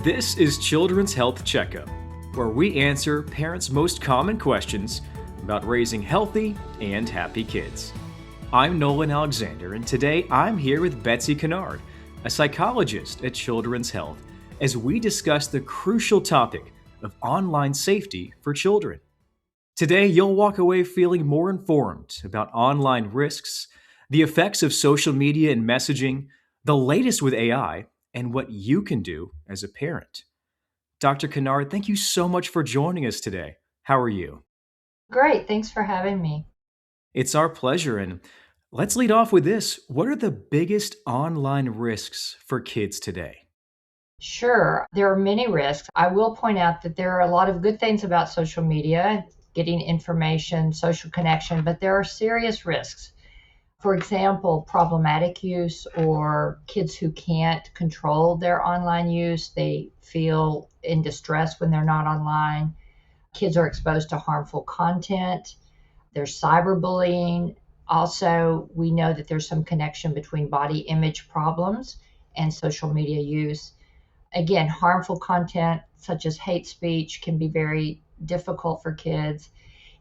This is Children's Health Checkup, where we answer parents' most common questions about raising healthy and happy kids. I'm Nolan Alexander, and today I'm here with Betsy Kennard, a psychologist at Children's Health, as we discuss the crucial topic of online safety for children. Today, you'll walk away feeling more informed about online risks, the effects of social media and messaging, the latest with AI, and what you can do as a parent. Dr. Kennard, thank you so much for joining us today. How are you? Great. Thanks for having me. It's our pleasure. And let's lead off with this. What are the biggest online risks for kids today? Sure. There are many risks. I will point out that there are a lot of good things about social media, getting information, social connection, but there are serious risks. For example, problematic use or kids who can't control their online use. They feel in distress when they're not online. Kids are exposed to harmful content. There's cyberbullying. Also, we know that there's some connection between body image problems and social media use. Again, harmful content such as hate speech can be very difficult for kids.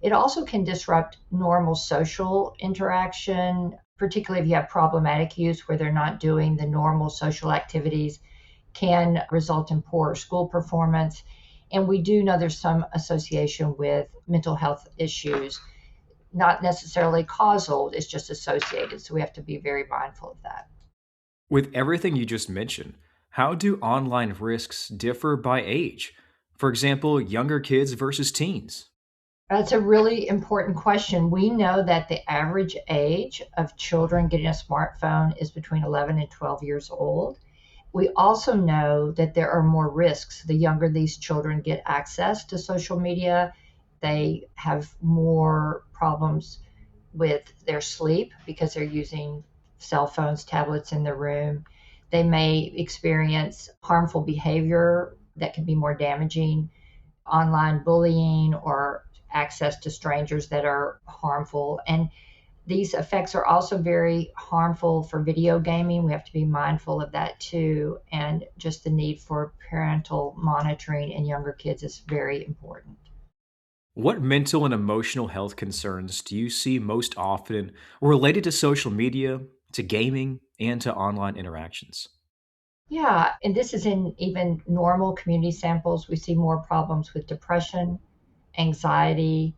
It also can disrupt normal social interaction, particularly if you have problematic use where they're not doing the normal social activities, can result in poor school performance. And we do know there's some association with mental health issues, not necessarily causal, it's just associated. So we have to be very mindful of that. With everything you just mentioned, how do online risks differ by age? For example, younger kids versus teens. That's a really important question. We know that the average age of children getting a smartphone is between 11 and 12 years old. We also know that there are more risks. The younger these children get access to social media, they have more problems with their sleep because they're using cell phones, tablets in the room. They may experience harmful behavior that can be more damaging, online bullying or access to strangers that are harmful. And these effects are also very harmful for video gaming. We have to be mindful of that too. And just the need for parental monitoring in younger kids is very important. What mental and emotional health concerns do you see most often related to social media, to gaming, and to online interactions? Yeah, and this is in even normal community samples. We see more problems with depression, anxiety,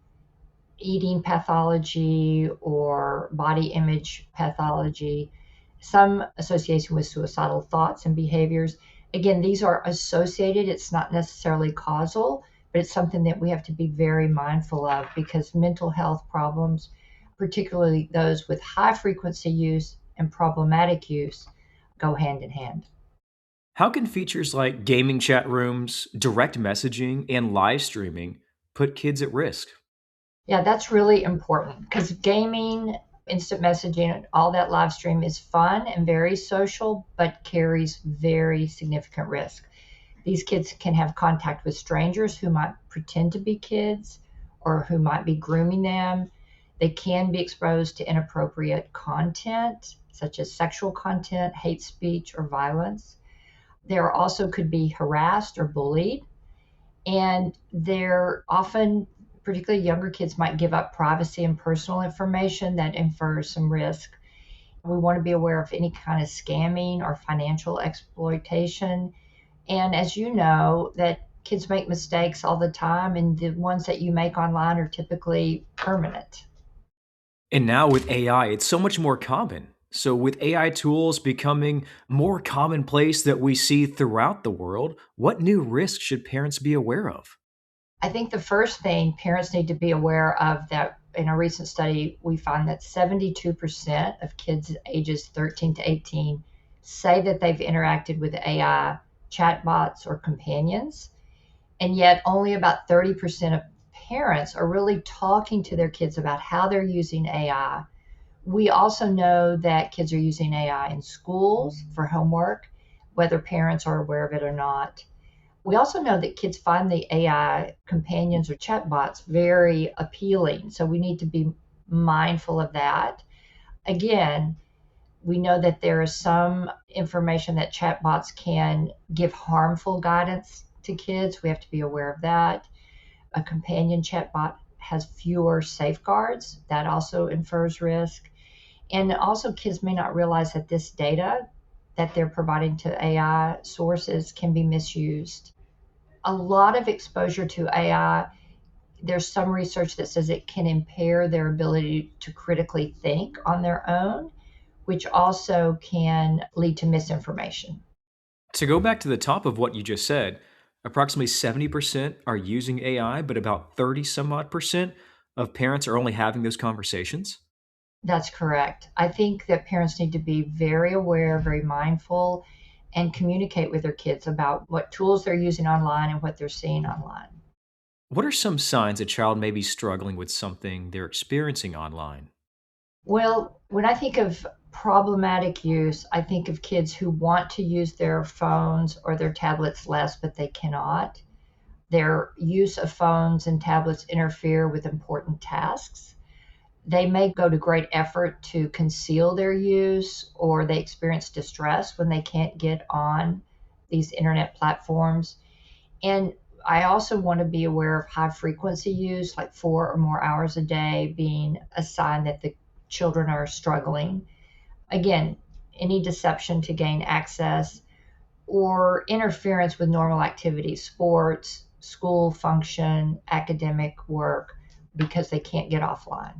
eating pathology, or body image pathology, some association with suicidal thoughts and behaviors. Again, these are associated, it's not necessarily causal, but it's something that we have to be very mindful of because mental health problems, particularly those with high frequency use and problematic use, go hand in hand. How can features like gaming chat rooms, direct messaging, and live streaming put kids at risk? Yeah, that's really important because gaming, instant messaging, all that live stream is fun and very social, but carries very significant risk. These kids can have contact with strangers who might pretend to be kids or who might be grooming them. They can be exposed to inappropriate content, such as sexual content, hate speech, or violence. There also could be harassed or bullied. And they're often, particularly younger kids, might give up privacy and personal information that infers some risk. We want to be aware of any kind of scamming or financial exploitation. And as you know, that kids make mistakes all the time, and the ones that you make online are typically permanent. And now with AI, it's so much more common. So, with AI tools becoming more commonplace that we see throughout the world, what new risks should parents be aware of? I think the first thing parents need to be aware of that in a recent study, we found that 72% of kids ages 13 to 18 say that they've interacted with AI chatbots or companions. And yet, only about 30% of parents are really talking to their kids about how they're using AI. We also know that kids are using AI in schools for homework, whether parents are aware of it or not. We also know that kids find the AI companions or chatbots very appealing. So we need to be mindful of that. Again, We know that there is some information that chatbots can give harmful guidance to kids. We have to be aware of that. A companion chatbot has fewer safeguards. That also infers risk. And also, kids may not realize that this data that they're providing to AI sources can be misused. A lot of exposure to AI, there's some research that says it can impair their ability to critically think on their own, which also can lead to misinformation. To go back to the top of what you just said, approximately 70% are using AI, but about 30 some odd percent of parents are only having those conversations. That's correct. I think that parents need to be very aware, very mindful, and communicate with their kids about what tools they're using online and what they're seeing online. What are some signs a child may be struggling with something they're experiencing online? Well, when I think of problematic use, I think of kids who want to use their phones or their tablets less, but they cannot. Their use of phones and tablets interfere with important tasks. They may go to great effort to conceal their use, or they experience distress when they can't get on these internet platforms. And I also want to be aware of high frequency use, like 4 or more hours a day, being a sign that the children are struggling. Again, any deception to gain access or interference with normal activities, sports, school function, academic work, because they can't get offline.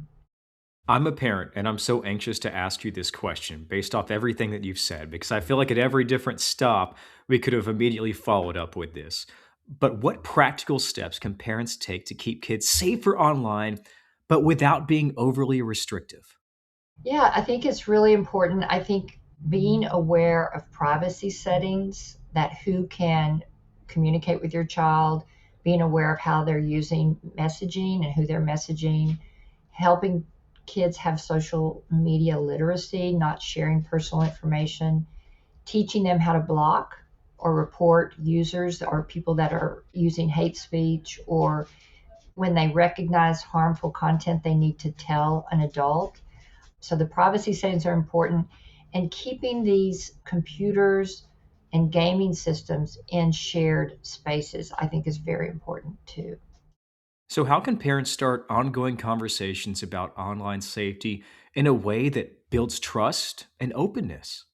I'm a parent and I'm so anxious to ask you this question based off everything that you've said because I feel like at every different stop, we could have immediately followed up with this. But what practical steps can parents take to keep kids safer online, but without being overly restrictive? Yeah, I think it's really important. I think being aware of privacy settings, that who can communicate with your child, being aware of how they're using messaging and who they're messaging, helping kids have social media literacy, not sharing personal information, teaching them how to block or report users or people that are using hate speech, or when they recognize harmful content, they need to tell an adult. So the privacy settings are important, and keeping these computers and gaming systems in shared spaces, I think, is very important too. So, how can parents start ongoing conversations about online safety in a way that builds trust and openness?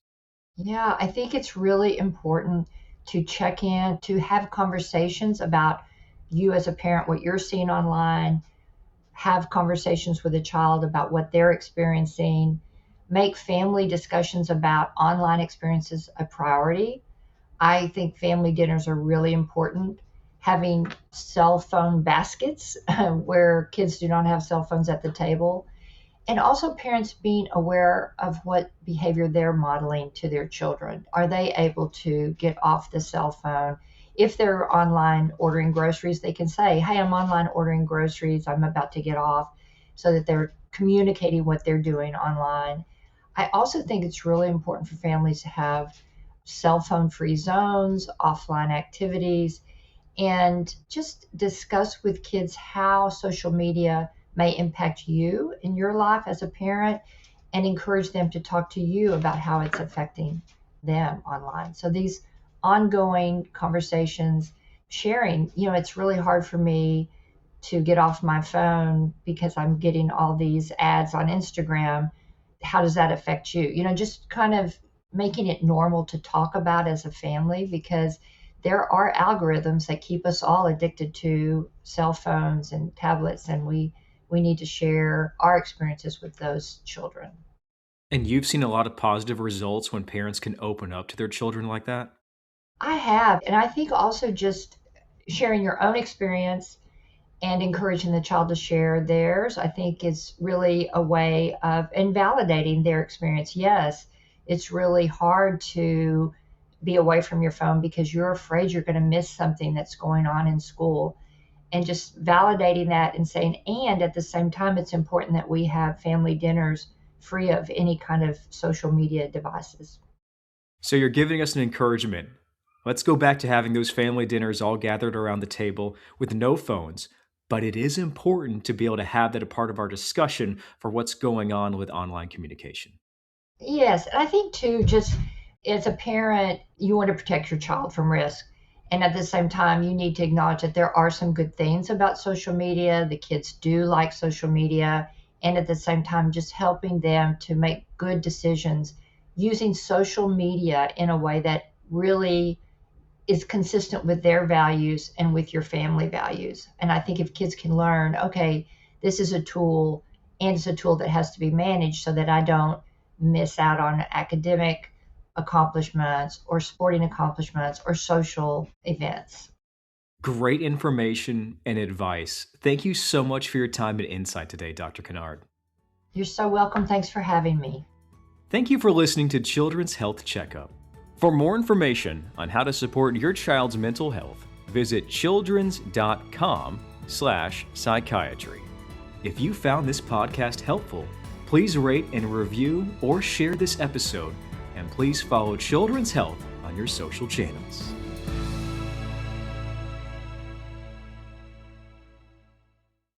Yeah, I think it's really important to check in, to have conversations about you as a parent, what you're seeing online, have conversations with a child about what they're experiencing, make family discussions about online experiences a priority. I think family dinners are really important. Having cell phone baskets where kids do not have cell phones at the table, and also parents being aware of what behavior they're modeling to their children. Are they able to get off the cell phone? If they're online ordering groceries, they can say, "Hey, I'm online ordering groceries. I'm about to get off," so that they're communicating what they're doing online. I also think it's really important for families to have cell phone free zones, offline activities, and just discuss with kids how social media may impact you in your life as a parent, and encourage them to talk to you about how it's affecting them online. So these ongoing conversations, sharing, it's really hard for me to get off my phone because I'm getting all these ads on Instagram. How does that affect you? Just kind of making it normal to talk about as a family, because there are algorithms that keep us all addicted to cell phones and tablets, and we need to share our experiences with those children. And you've seen a lot of positive results when parents can open up to their children like that? I have, and I think also just sharing your own experience and encouraging the child to share theirs, I think is really a way of invalidating their experience. Yes, it's really hard to be away from your phone because you're afraid you're going to miss something that's going on in school. And just validating that and saying, and at the same time, it's important that we have family dinners free of any kind of social media devices. So you're giving us an encouragement. Let's go back to having those family dinners all gathered around the table with no phones. But it is important to be able to have that a part of our discussion for what's going on with online communication. Yes, and I think too, just as a parent, you want to protect your child from risk. And at the same time, you need to acknowledge that there are some good things about social media. The kids do like social media. And at the same time, just helping them to make good decisions using social media in a way that really is consistent with their values and with your family values. And I think if kids can learn, okay, this is a tool and it's a tool that has to be managed so that I don't miss out on academic accomplishments or sporting accomplishments or social events. Great information and advice. Thank you so much for your time and insight today, Dr. Kennard. You're so welcome. Thanks for having me. Thank you for listening to Children's Health Checkup. For more information on how to support your child's mental health, visit childrens.com/psychiatry. If you found this podcast helpful, please rate and review or share this episode, and please follow Children's Health on your social channels.